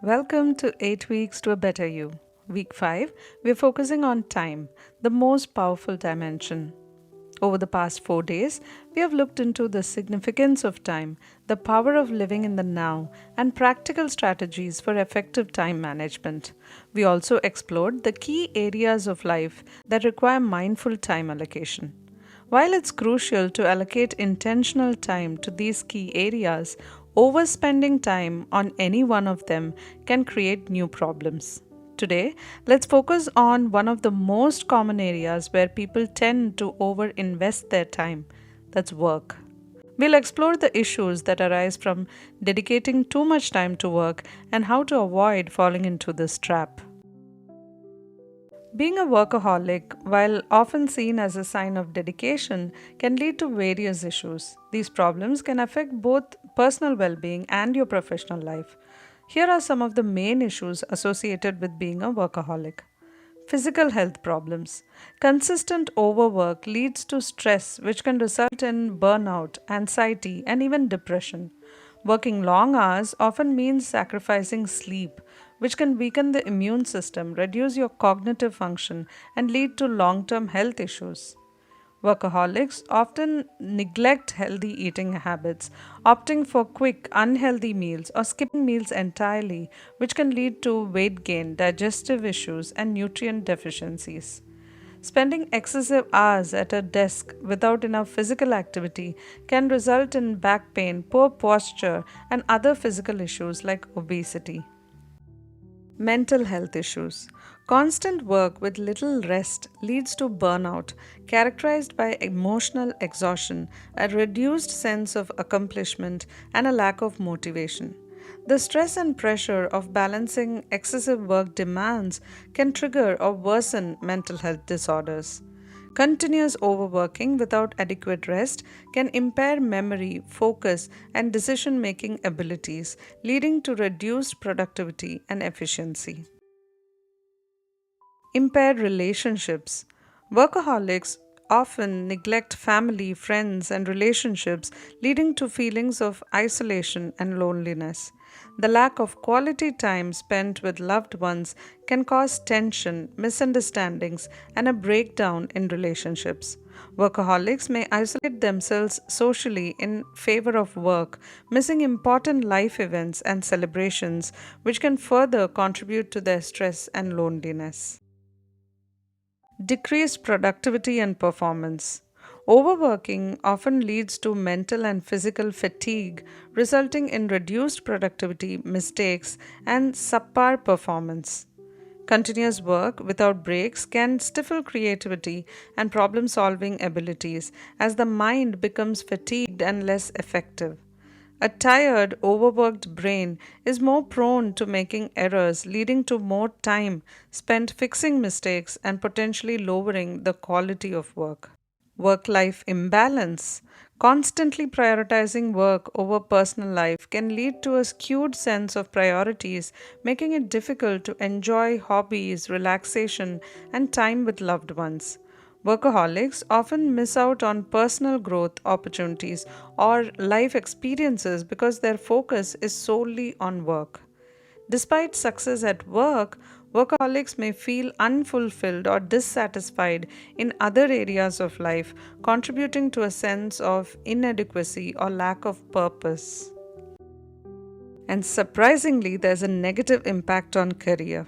Welcome to 8 Weeks to a Better You. Week 5, we're focusing on time, the most powerful dimension. Over the past 4 days, we have looked into the significance of time, the power of living in the now, and practical strategies for effective time management. We also explored the key areas of life that require mindful time allocation. While it's crucial to allocate intentional time to these key areas, overspending time on any one of them can create new problems. Today, let's focus on one of the most common areas where people tend to overinvest their time, that's work. We'll explore the issues that arise from dedicating too much time to work and how to avoid falling into this trap. Being a workaholic, while often seen as a sign of dedication, can lead to various issues. These problems can affect both personal well being and your professional life. Here are some of the main issues associated with being a workaholic. Physical health problems. Consistent overwork leads to stress, which can result in burnout, anxiety, and even depression. Working long hours often means sacrificing sleep, which can weaken the immune system, reduce your cognitive function, and lead to long term health issues. Workaholics often neglect healthy eating habits, opting for quick, unhealthy meals or skipping meals entirely, which can lead to weight gain, digestive issues, and nutrient deficiencies. Spending excessive hours at a desk without enough physical activity can result in back pain, poor posture, and other physical issues like obesity. Mental health issues. Constant work with little rest leads to burnout, characterized by emotional exhaustion, a reduced sense of accomplishment, and a lack of motivation. The stress and pressure of balancing excessive work demands can trigger or worsen mental health disorders. Continuous overworking without adequate rest can impair memory, focus, and decision making abilities, leading to reduced productivity and efficiency. Impaired relationships. Workaholics often neglect family, friends, and relationships, leading to feelings of isolation and loneliness. The lack of quality time spent with loved ones can cause tension, misunderstandings, and a breakdown in relationships. Workaholics may isolate themselves socially in favor of work, missing important life events and celebrations, which can further contribute to their stress and loneliness. Decreased productivity and performance. Overworking often leads to mental and physical fatigue, resulting in reduced productivity, mistakes, and subpar performance. Continuous work without breaks can stifle creativity and problem solving abilities as the mind becomes fatigued and less effective. A tired, overworked brain is more prone to making errors, leading to more time spent fixing mistakes and potentially lowering the quality of work. Work life imbalance. Constantly prioritizing work over personal life can lead to a skewed sense of priorities, making it difficult to enjoy hobbies, relaxation, and time with loved ones. Workaholics often miss out on personal growth opportunities or life experiences because their focus is solely on work. Despite success at work, workaholics may feel unfulfilled or dissatisfied in other areas of life, contributing to a sense of inadequacy or lack of purpose. And surprisingly, there's a negative impact on career.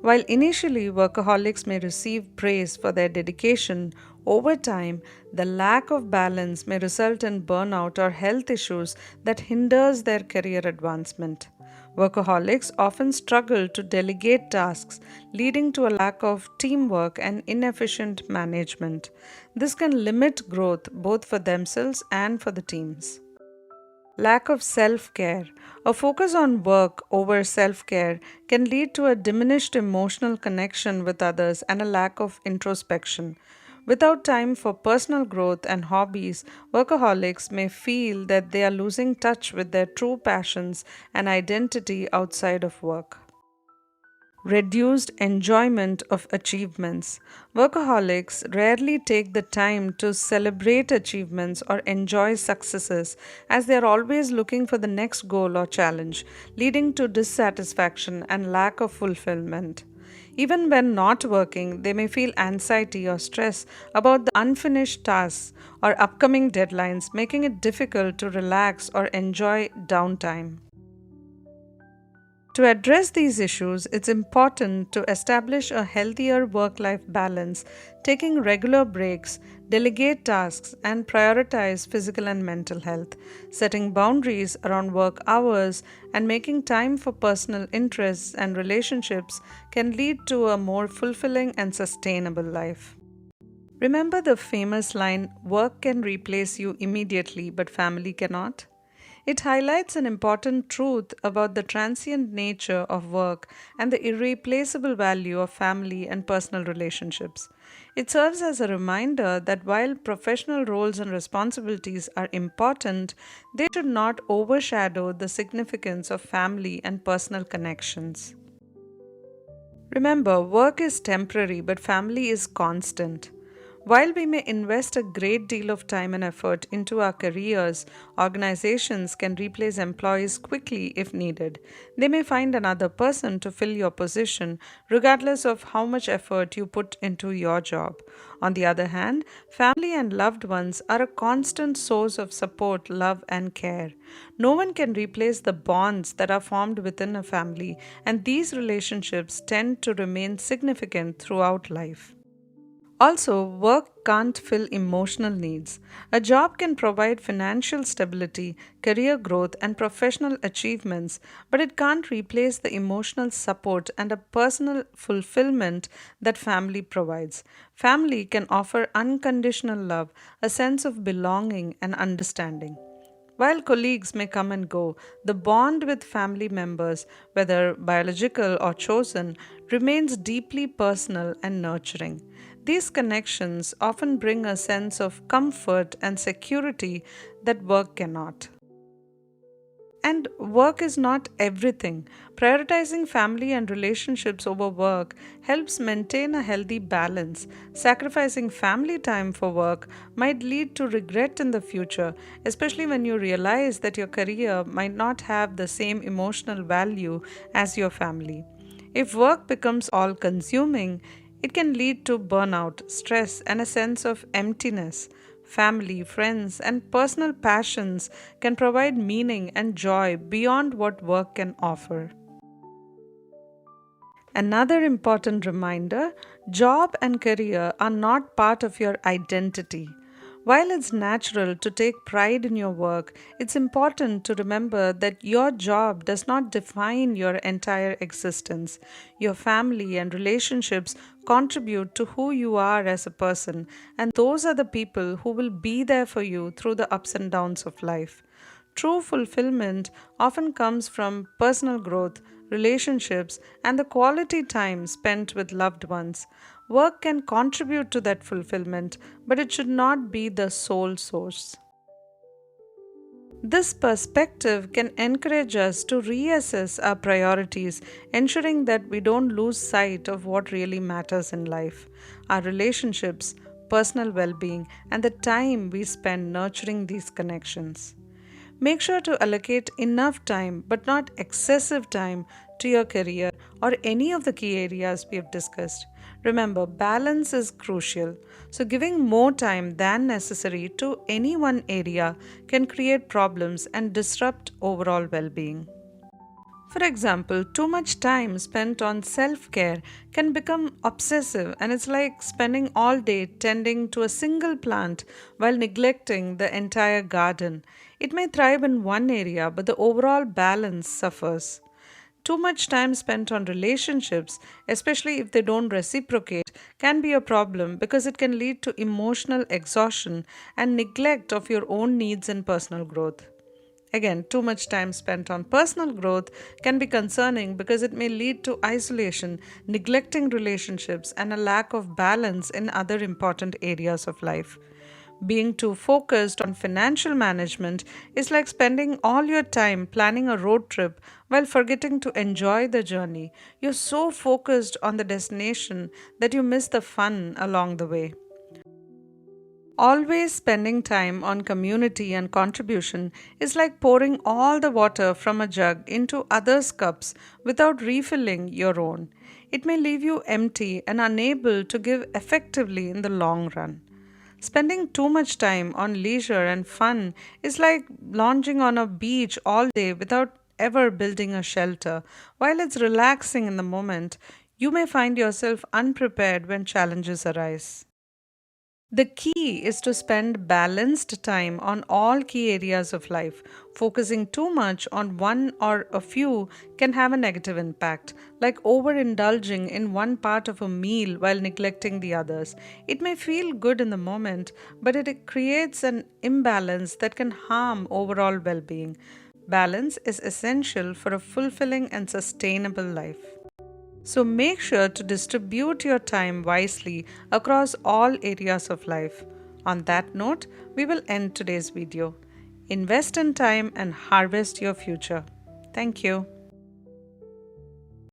While initially workaholics may receive praise for their dedication, over time, the lack of balance may result in burnout or health issues that hinders their career advancement. Workaholics often struggle to delegate tasks, leading to a lack of teamwork and inefficient management. This can limit growth both for themselves and for the teams. Lack of self care. A focus on work over self care can lead to a diminished emotional connection with others and a lack of introspection. Without time for personal growth and hobbies, workaholics may feel that they are losing touch with their true passions and identity outside of work. reduced enjoyment of achievements. Workaholics rarely take the time to celebrate achievements or enjoy successes as they are always looking for the next goal or challenge, leading to dissatisfaction and lack of fulfillment. Even when not working, they may feel anxiety or stress about the unfinished tasks or upcoming deadlines, making it difficult to relax or enjoy downtime. To address these issues, it's important to establish a healthier work life balance, taking regular breaks, delegate tasks, and prioritize physical and mental health. Setting boundaries around work hours and making time for personal interests and relationships can lead to a more fulfilling and sustainable life. Remember the famous line, work can replace you immediately, but family cannot? It highlights an important truth about the transient nature of work and the irreplaceable value of family and personal relationships. It serves as a reminder that while professional roles and responsibilities are important, they should not overshadow the significance of family and personal connections. Remember, work is temporary, but family is constant. While we may invest a great deal of time and effort into our careers, organizations can replace employees quickly if needed. They may find another person to fill your position, regardless of how much effort you put into your job. On the other hand, family and loved ones are a constant source of support, love, and care. No one can replace the bonds that are formed within a family, and these relationships tend to remain significant throughout life. Also, work can't fill emotional needs. A job can provide financial stability, career growth, and professional achievements, but it can't replace the emotional support and a personal fulfillment that family provides. Family can offer unconditional love, a sense of belonging, and understanding. While colleagues may come and go, the bond with family members, whether biological or chosen, remains deeply personal and nurturing. These connections often bring a sense of comfort and security that work cannot. And work is not everything. Prioritizing family and relationships over work helps maintain a healthy balance. Sacrificing family time for work might lead to regret in the future, especially when you realize that your career might not have the same emotional value as your family. If work becomes all consuming, it can lead to burnout, stress, and a sense of emptiness. Family, friends, and personal passions can provide meaning and joy beyond what work can offer. Another important reminder, job and career are not part of your identity. While it's natural to take pride in your work, it's important to remember that your job does not define your entire existence. Your family and relationships contribute to who you are as a person, and those are the people who will be there for you through the ups and downs of life. True fulfillment often comes from personal growth, relationships, and the quality time spent with loved ones. Work can contribute to that fulfillment, but it should not be the sole source. This perspective can encourage us to reassess our priorities, ensuring that we don't lose sight of what really matters in life our relationships, personal well being, and the time we spend nurturing these connections. Make sure to allocate enough time, but not excessive time, to your career or any of the key areas we have discussed. Remember, balance is crucial. So, giving more time than necessary to any one area can create problems and disrupt overall well being. For example, too much time spent on self care can become obsessive, and it's like spending all day tending to a single plant while neglecting the entire garden. It may thrive in one area, but the overall balance suffers. Too much time spent on relationships, especially if they don't reciprocate, can be a problem because it can lead to emotional exhaustion and neglect of your own needs and personal growth. Again, too much time spent on personal growth can be concerning because it may lead to isolation, neglecting relationships, and a lack of balance in other important areas of life. Being too focused on financial management is like spending all your time planning a road trip while forgetting to enjoy the journey. You're so focused on the destination that you miss the fun along the way. Always spending time on community and contribution is like pouring all the water from a jug into others' cups without refilling your own. It may leave you empty and unable to give effectively in the long run. Spending too much time on leisure and fun is like lounging on a beach all day without ever building a shelter. While it's relaxing in the moment, you may find yourself unprepared when challenges arise. The key is to spend balanced time on all key areas of life. Focusing too much on one or a few can have a negative impact, like overindulging in one part of a meal while neglecting the others. It may feel good in the moment, but it creates an imbalance that can harm overall well being. Balance is essential for a fulfilling and sustainable life. So make sure to distribute your time wisely across all areas of life. On that note, we will end today's video. Invest in time and harvest your future. Thank you.